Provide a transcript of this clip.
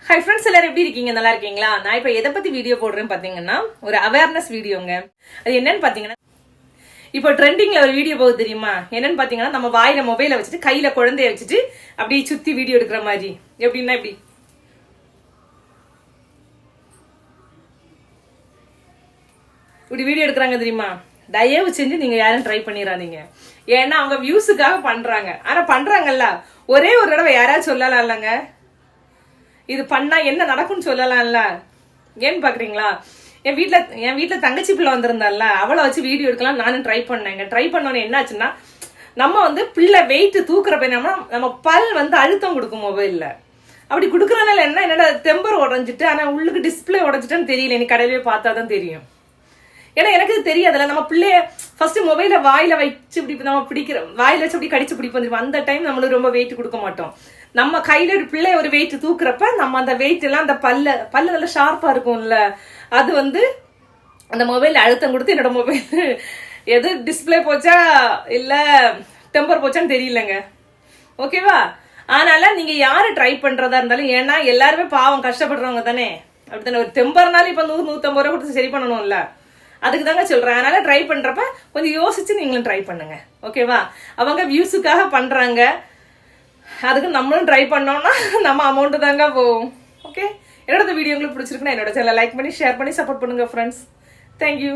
Hi friends, எல்லாரும் எப்படி இருக்கீங்க? நல்லா இருக்கீங்களா? நான் இப்போ எதை பத்தி வீடியோ போடுறேன்னு பாத்தீங்கன்னா ஒரு அவேர்னஸ் வீடியோங்க. அது என்னன்னு பாத்தீங்கன்னா, இப்போ ட்ரெண்டிங்ல ஒரு வீடியோ போகுது தெரியுமா? என்னன்னு பாத்தீங்கன்னா, நம்ம வாயில மொபைலை வச்சுட்டு கையில குழந்தைய வச்சுட்டு அப்படியே சுத்தி வீடியோ எடுக்கிற மாதிரி. எப்படின்னா இப்படி வீடியோ எடுக்கிறாங்க தெரியுமா? தயவு செஞ்சு நீங்க யாரும் ட்ரை பண்ணிடாதீங்க. ஏன்னா அவங்க வியூஸுக்காக பண்றாங்க. ஆனா பண்றாங்கல்ல, ஒரே ஒரு தடவை யாராவது சொல்லலாம் இல்லைங்க, இது பண்ணா என்ன நடக்கும்னு சொல்லலாம்ல. ஏன்னு பாக்குறீங்களா? என் வீட்டுல தங்கச்சி பிள்ளை வந்திருந்தால, அவளை வச்சு வீடியோ எடுக்கலாம் நானும் ட்ரை பண்ணேங்க. ட்ரை பண்ணோன்னு என்ன ஆச்சுன்னா, நம்ம பிள்ளை வெயிட் தூக்குறப்ப நம்ம பல் அழுத்தம் கொடுக்கும் மொபைல்ல. அப்படி கொடுக்கறதுனால என்னோட டெம்பர் உடஞ்சிட்டு, ஆனா உள்ளுக்கு டிஸ்பிளே உடஞ்சிட்டேன்னு தெரியல. நீ கடையிலே பார்த்தாதான் தெரியும். ஏன்னா எனக்கு தெரியாதுல்ல, நம்ம பிள்ளைய ஃபர்ஸ்ட் மொபைல வாயில வச்சு இப்படி நம்ம பிடிக்கிறோம், வாயில வச்சு அப்படி கடிச்சு பிடிப்போம். அந்த டைம் நம்மளுக்கு ரொம்ப வெயிட் கொடுக்க மாட்டோம். நம்ம கையில ஒரு பிள்ளை ஒரு வெயிட் தூக்குறப்ப நம்ம அந்த வெயிட் எல்லாம் அந்த பல்லு நல்லா ஷார்ப்பா இருக்கும்ல, அது அந்த மொபைல் அழுத்தம் கொடுத்து என்னோட மொபைல் எது டிஸ்பிளே போச்சா இல்ல டெம்பர் போச்சான்னு தெரியலங்க. ஓகேவா? அதனால நீங்க யாரு ட்ரை பண்றதா இருந்தாலும், ஏன்னா எல்லாருமே பாவம் கஷ்டப்படுறவங்க தானே. அப்படித்தானே? ஒரு டெம்பர்னாலும் இப்ப 100-150 ரூபாய் கொடுத்து சரி பண்ணணும்ல. அதுக்கு தாங்க சொல்றேன். அதனால ட்ரை பண்றப்ப கொஞ்சம் யோசிச்சு நீங்களும் ட்ரை பண்ணுங்க. ஓகேவா? அவங்க வியூஸுக்காக பண்றாங்க, அதுக்கு நம்மளும் ட்ரை பண்ணோம்னா நம்ம அமௌண்ட் தாங்க போகும். ஓகே, என்னோட வீடியோ உங்களுக்கு பிடிச்சிருக்குன்னா என்னோட சேனலை லைக் பண்ணி ஷேர் பண்ணி சப்போர்ட் பண்ணுங்க ஃப்ரெண்ட்ஸ். தேங்க்யூ.